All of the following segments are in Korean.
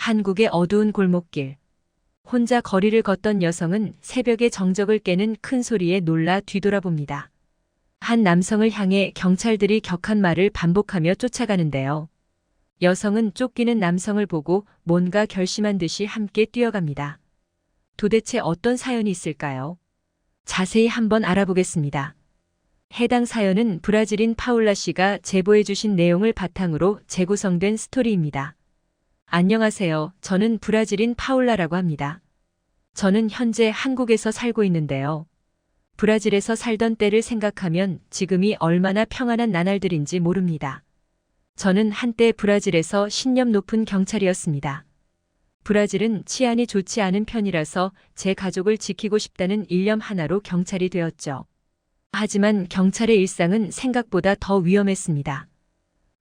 한국의 어두운 골목길. 혼자 거리를 걷던 여성은 새벽의 정적을 깨는 큰 소리에 놀라 뒤돌아봅니다. 한 남성을 향해 경찰들이 격한 말을 반복하며 쫓아가는데요. 여성은 쫓기는 남성을 보고 뭔가 결심한 듯이 함께 뛰어갑니다. 도대체 어떤 사연이 있을까요? 자세히 한번 알아보겠습니다. 해당 사연은 브라질인 파울라 씨가 제보해 주신 내용을 바탕으로 재구성된 스토리입니다. 안녕하세요. 저는 브라질인 파울라라고 합니다. 저는 현재 한국에서 살고 있는데요. 브라질에서 살던 때를 생각하면 지금이 얼마나 평안한 나날들인지 모릅니다. 저는 한때 브라질에서 신념 높은 경찰이었습니다. 브라질은 치안이 좋지 않은 편이라서 제 가족을 지키고 싶다는 일념 하나로 경찰이 되었죠. 하지만 경찰의 일상은 생각보다 더 위험했습니다.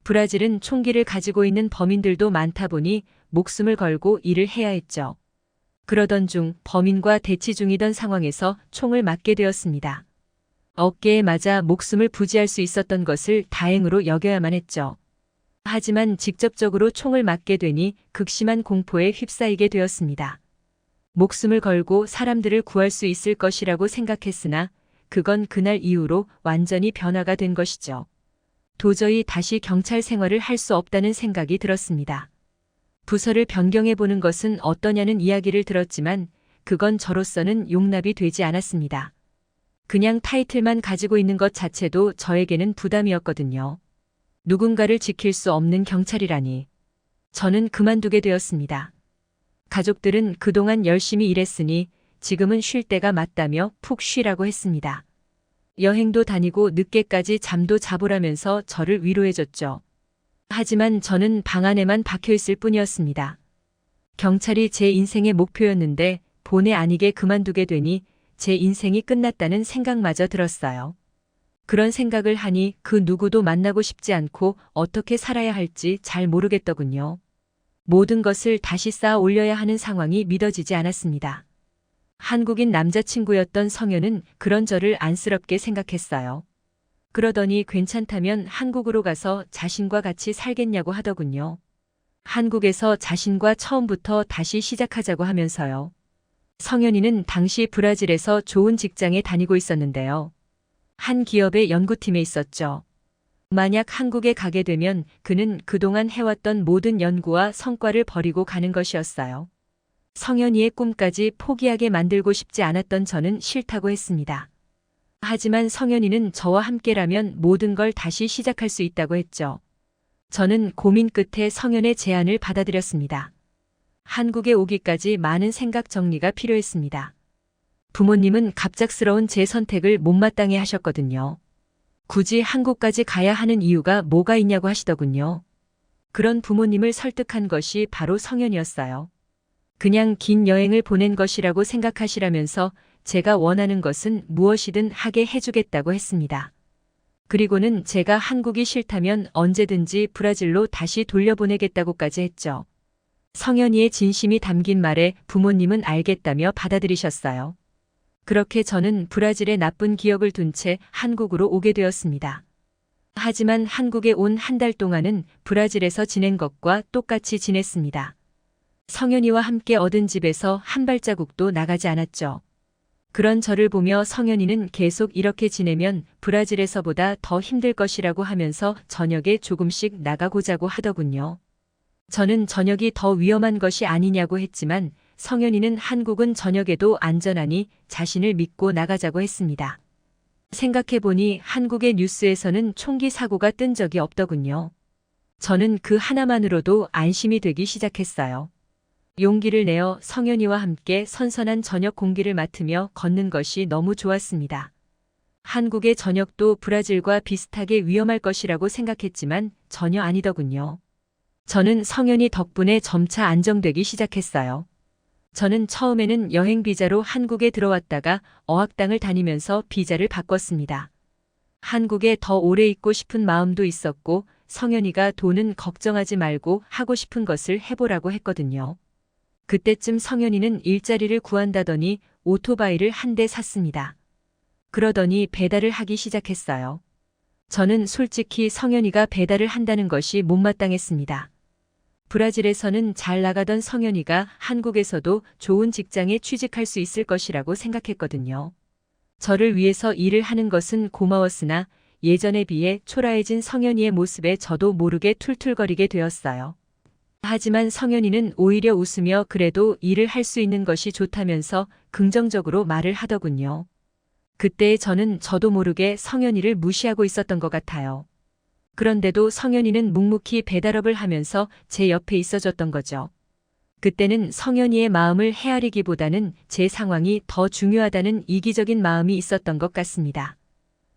브라질은 총기를 가지고 있는 범인들도 많다 보니 목숨을 걸고 일을 해야 했죠. 그러던 중 범인과 대치 중이던 상황에서 총을 맞게 되었습니다. 어깨에 맞아 목숨을 부지할 수 있었던 것을 다행으로 여겨야만 했죠. 하지만 직접적으로 총을 맞게 되니 극심한 공포에 휩싸이게 되었습니다. 목숨을 걸고 사람들을 구할 수 있을 것이라고 생각했으나 그건 그날 이후로 완전히 변화가 된 것이죠. 도저히 다시 경찰 생활을 할 수 없다는 생각이 들었습니다. 부서를 변경해 보는 것은 어떠냐는 이야기를 들었지만 그건 저로서는 용납이 되지 않았습니다. 그냥 타이틀만 가지고 있는 것 자체도 저에게는 부담이었거든요. 누군가를 지킬 수 없는 경찰이라니. 저는 그만두게 되었습니다. 가족들은 그동안 열심히 일했으니 지금은 쉴 때가 맞다며 푹 쉬라고 했습니다. 여행도 다니고 늦게까지 잠도 자보라면서 저를 위로해줬죠. 하지만 저는 방 안에만 박혀있을 뿐이었습니다. 경찰이 제 인생의 목표였는데 본의 아니게 그만두게 되니 제 인생이 끝났다는 생각마저 들었어요. 그런 생각을 하니 그 누구도 만나고 싶지 않고 어떻게 살아야 할지 잘 모르겠더군요. 모든 것을 다시 쌓아 올려야 하는 상황이 믿어지지 않았습니다. 한국인 남자친구였던 성현은 그런 저를 안쓰럽게 생각했어요. 그러더니 괜찮다면 한국으로 가서 자신과 같이 살겠냐고 하더군요. 한국에서 자신과 처음부터 다시 시작하자고 하면서요. 성현이는 당시 브라질에서 좋은 직장에 다니고 있었는데요. 한 기업의 연구팀에 있었죠. 만약 한국에 가게 되면 그는 그동안 해왔던 모든 연구와 성과를 버리고 가는 것이었어요. 성현이의 꿈까지 포기하게 만들고 싶지 않았던 저는 싫다고 했습니다. 하지만 성현이는 저와 함께라면 모든 걸 다시 시작할 수 있다고 했죠. 저는 고민 끝에 성현의 제안을 받아들였습니다. 한국에 오기까지 많은 생각 정리가 필요했습니다. 부모님은 갑작스러운 제 선택을 못마땅해 하셨거든요. 굳이 한국까지 가야 하는 이유가 뭐가 있냐고 하시더군요. 그런 부모님을 설득한 것이 바로 성현이었어요. 그냥 긴 여행을 보낸 것이라고 생각하시라면서 제가 원하는 것은 무엇이든 하게 해주겠다고 했습니다. 그리고는 제가 한국이 싫다면 언제든지 브라질로 다시 돌려보내겠다고까지 했죠. 성현이의 진심이 담긴 말에 부모님은 알겠다며 받아들이셨어요. 그렇게 저는 브라질의 나쁜 기억을 둔 채 한국으로 오게 되었습니다. 하지만 한국에 온 한 달 동안은 브라질에서 지낸 것과 똑같이 지냈습니다. 성현이와 함께 얻은 집에서 한 발자국도 나가지 않았죠. 그런 저를 보며 성현이는 계속 이렇게 지내면 브라질에서보다 더 힘들 것이라고 하면서 저녁에 조금씩 나가고자고 하더군요. 저는 저녁이 더 위험한 것이 아니냐고 했지만 성현이는 한국은 저녁에도 안전하니 자신을 믿고 나가자고 했습니다. 생각해보니 한국의 뉴스에서는 총기 사고가 뜬 적이 없더군요. 저는 그 하나만으로도 안심이 되기 시작했어요. 용기를 내어 성현이와 함께 선선한 저녁 공기를 맡으며 걷는 것이 너무 좋았습니다. 한국의 저녁도 브라질과 비슷하게 위험할 것이라고 생각했지만 전혀 아니더군요. 저는 성현이 덕분에 점차 안정되기 시작했어요. 저는 처음에는 여행 비자로 한국에 들어왔다가 어학당을 다니면서 비자를 바꿨습니다. 한국에 더 오래 있고 싶은 마음도 있었고 성현이가 돈은 걱정하지 말고 하고 싶은 것을 해보라고 했거든요. 그때쯤 성현이는 일자리를 구한다더니 오토바이를 한 대 샀습니다. 그러더니 배달을 하기 시작했어요. 저는 솔직히 성현이가 배달을 한다는 것이 못마땅했습니다. 브라질에서는 잘 나가던 성현이가 한국에서도 좋은 직장에 취직할 수 있을 것이라고 생각했거든요. 저를 위해서 일을 하는 것은 고마웠으나 예전에 비해 초라해진 성현이의 모습에 저도 모르게 툴툴거리게 되었어요. 하지만 성현이는 오히려 웃으며 그래도 일을 할 수 있는 것이 좋다면서 긍정적으로 말을 하더군요. 그때 저는 저도 모르게 성현이를 무시하고 있었던 것 같아요. 그런데도 성현이는 묵묵히 배달업을 하면서 제 옆에 있어줬던 거죠. 그때는 성현이의 마음을 헤아리기보다는 제 상황이 더 중요하다는 이기적인 마음이 있었던 것 같습니다.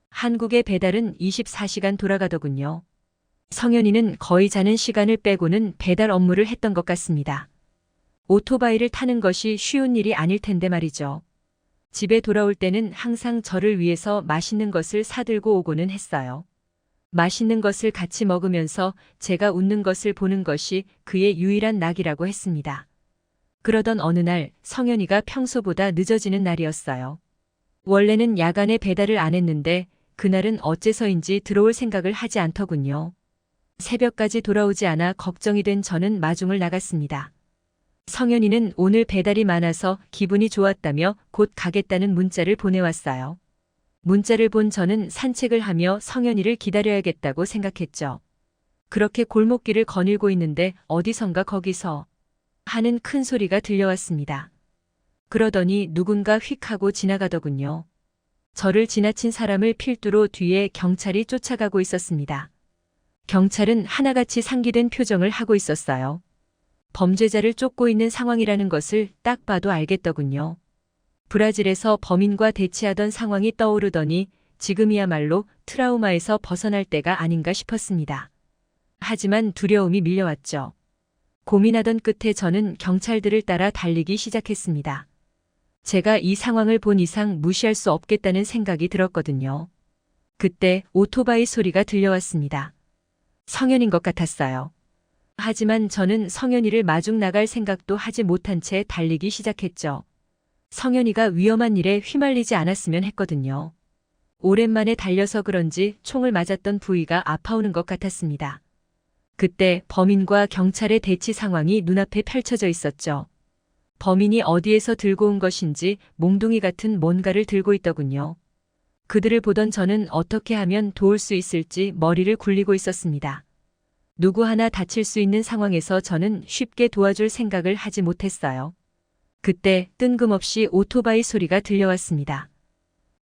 한국의 배달은 24시간 돌아가더군요. 성현이는 거의 자는 시간을 빼고는 배달 업무를 했던 것 같습니다. 오토바이를 타는 것이 쉬운 일이 아닐 텐데 말이죠. 집에 돌아올 때는 항상 저를 위해서 맛있는 것을 사들고 오고는 했어요. 맛있는 것을 같이 먹으면서 제가 웃는 것을 보는 것이 그의 유일한 낙이라고 했습니다. 그러던 어느 날 성현이가 평소보다 늦어지는 날이었어요. 원래는 야간에 배달을 안 했는데 그날은 어째서인지 들어올 생각을 하지 않더군요. 새벽까지 돌아오지 않아 걱정이 된 저는 마중을 나갔습니다. 성현이는 오늘 배달이 많아서 기분이 좋았다며 곧 가겠다는 문자를 보내왔어요. 문자를 본 저는 산책을 하며 성현이를 기다려야겠다고 생각했죠. 그렇게 골목길을 거닐고 있는데 어디선가 거기서 하는 큰 소리가 들려왔습니다. 그러더니 누군가 휙 하고 지나가더군요. 저를 지나친 사람을 필두로 뒤에 경찰이 쫓아가고 있었습니다. 경찰은 하나같이 상기된 표정을 하고 있었어요. 범죄자를 쫓고 있는 상황이라는 것을 딱 봐도 알겠더군요. 브라질에서 범인과 대치하던 상황이 떠오르더니 지금이야말로 트라우마에서 벗어날 때가 아닌가 싶었습니다. 하지만 두려움이 밀려왔죠. 고민하던 끝에 저는 경찰들을 따라 달리기 시작했습니다. 제가 이 상황을 본 이상 무시할 수 없겠다는 생각이 들었거든요. 그때 오토바이 소리가 들려왔습니다. 성현인 것 같았어요. 하지만 저는 성현이를 마중 나갈 생각도 하지 못한 채 달리기 시작했죠. 성현이가 위험한 일에 휘말리지 않았으면 했거든요. 오랜만에 달려서 그런지 총을 맞았던 부위가 아파오는 것 같았습니다. 그때 범인과 경찰의 대치 상황이 눈앞에 펼쳐져 있었죠. 범인이 어디에서 들고 온 것인지 몽둥이 같은 뭔가를 들고 있더군요. 그들을 보던 저는 어떻게 하면 도울 수 있을지 머리를 굴리고 있었습니다. 누구 하나 다칠 수 있는 상황에서 저는 쉽게 도와줄 생각을 하지 못했어요. 그때 뜬금없이 오토바이 소리가 들려왔습니다.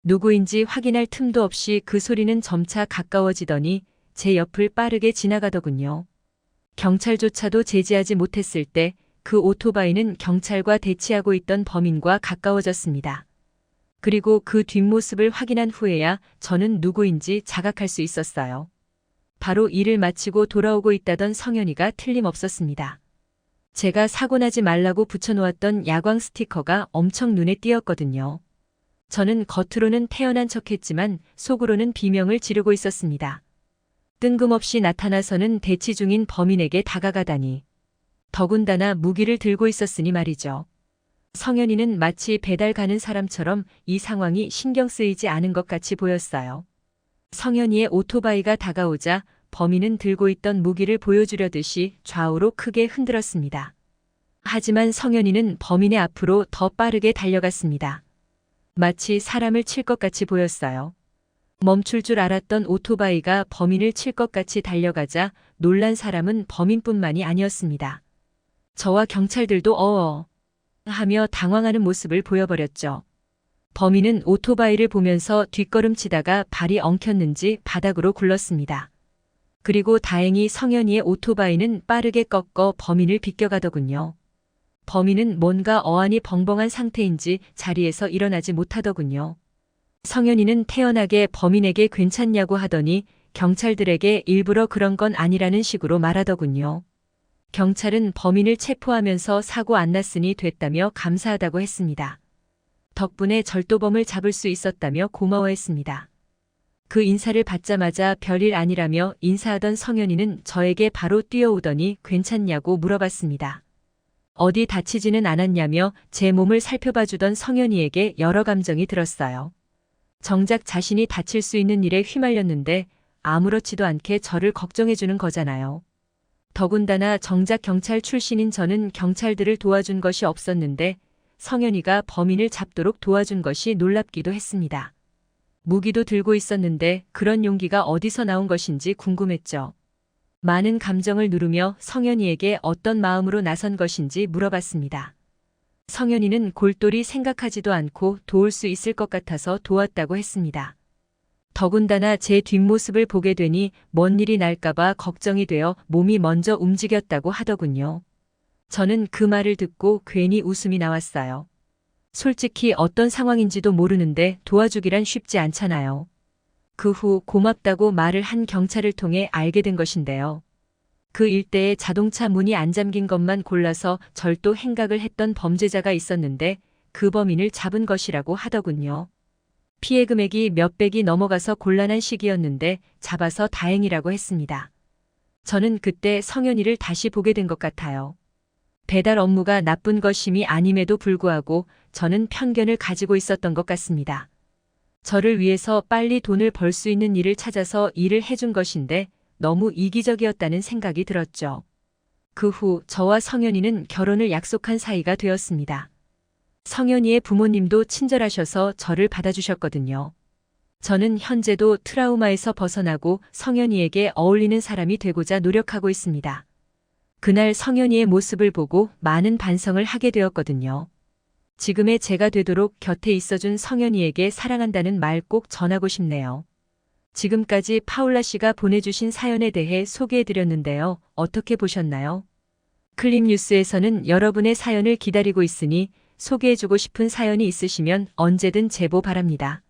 누구인지 확인할 틈도 없이 그 소리는 점차 가까워지더니 제 옆을 빠르게 지나가더군요. 경찰조차도 제지하지 못했을 때 그 오토바이는 경찰과 대치하고 있던 범인과 가까워졌습니다. 그리고 그 뒷모습을 확인한 후에야 저는 누구인지 자각할 수 있었어요. 바로 일을 마치고 돌아오고 있다던 성현이가 틀림없었습니다. 제가 사고나지 말라고 붙여놓았던 야광 스티커가 엄청 눈에 띄었거든요. 저는 겉으로는 태연한 척했지만 속으로는 비명을 지르고 있었습니다. 뜬금없이 나타나서는 대치 중인 범인에게 다가가다니. 더군다나 무기를 들고 있었으니 말이죠. 성현이는 마치 배달 가는 사람처럼 이 상황이 신경 쓰이지 않은 것 같이 보였어요. 성현이의 오토바이가 다가오자 범인은 들고 있던 무기를 보여주려듯이 좌우로 크게 흔들었습니다. 하지만 성현이는 범인의 앞으로 더 빠르게 달려갔습니다. 마치 사람을 칠 것 같이 보였어요. 멈출 줄 알았던 오토바이가 범인을 칠 것 같이 달려가자 놀란 사람은 범인뿐만이 아니었습니다. 저와 경찰들도 어어 하며 당황하는 모습을 보여버렸죠. 범인은 오토바이를 보면서 뒷걸음치다가 발이 엉켰는지 바닥으로 굴렀습니다. 그리고 다행히 성현이의 오토바이는 빠르게 꺾어 범인을 비껴가더군요. 범인은 뭔가 어안이 벙벙한 상태인지 자리에서 일어나지 못하더군요. 성현이는 태연하게 범인에게 괜찮냐고 하더니 경찰들에게 일부러 그런 건 아니라는 식으로 말하더군요. 경찰은 범인을 체포하면서 사고 안 났으니 됐다며 감사하다고 했습니다. 덕분에 절도범을 잡을 수 있었다며 고마워했습니다. 그 인사를 받자마자 별일 아니라며 인사하던 성현이는 저에게 바로 뛰어오더니 괜찮냐고 물어봤습니다. 어디 다치지는 않았냐며 제 몸을 살펴봐주던 성현이에게 여러 감정이 들었어요. 정작 자신이 다칠 수 있는 일에 휘말렸는데 아무렇지도 않게 저를 걱정해주는 거잖아요. 더군다나 정작 경찰 출신인 저는 경찰들을 도와준 것이 없었는데 성현이가 범인을 잡도록 도와준 것이 놀랍기도 했습니다. 무기도 들고 있었는데 그런 용기가 어디서 나온 것인지 궁금했죠. 많은 감정을 누르며 성현이에게 어떤 마음으로 나선 것인지 물어봤습니다. 성현이는 골똘히 생각하지도 않고 도울 수 있을 것 같아서 도왔다고 했습니다. 더군다나 제 뒷모습을 보게 되니 뭔 일이 날까봐 걱정이 되어 몸이 먼저 움직였다고 하더군요. 저는 그 말을 듣고 괜히 웃음이 나왔어요. 솔직히 어떤 상황인지도 모르는데 도와주기란 쉽지 않잖아요. 그 후 고맙다고 말을 한 경찰을 통해 알게 된 것인데요. 그 일대에 자동차 문이 안 잠긴 것만 골라서 절도 행각을 했던 범죄자가 있었는데 그 범인을 잡은 것이라고 하더군요. 피해 금액이 몇백이 넘어가서 곤란한 시기였는데 잡아서 다행이라고 했습니다. 저는 그때 성현이를 다시 보게 된 것 같아요. 배달 업무가 나쁜 것임이 아님에도 불구하고 저는 편견을 가지고 있었던 것 같습니다. 저를 위해서 빨리 돈을 벌 수 있는 일을 찾아서 일을 해준 것인데 너무 이기적이었다는 생각이 들었죠. 그 후 저와 성현이는 결혼을 약속한 사이가 되었습니다. 성현이의 부모님도 친절하셔서 저를 받아주셨거든요. 저는 현재도 트라우마에서 벗어나고 성현이에게 어울리는 사람이 되고자 노력하고 있습니다. 그날 성현이의 모습을 보고 많은 반성을 하게 되었거든요. 지금의 제가 되도록 곁에 있어준 성현이에게 사랑한다는 말 꼭 전하고 싶네요. 지금까지 파울라 씨가 보내주신 사연에 대해 소개해드렸는데요. 어떻게 보셨나요? 클립뉴스에서는 여러분의 사연을 기다리고 있으니 소개해주고 싶은 사연이 있으시면 언제든 제보 바랍니다.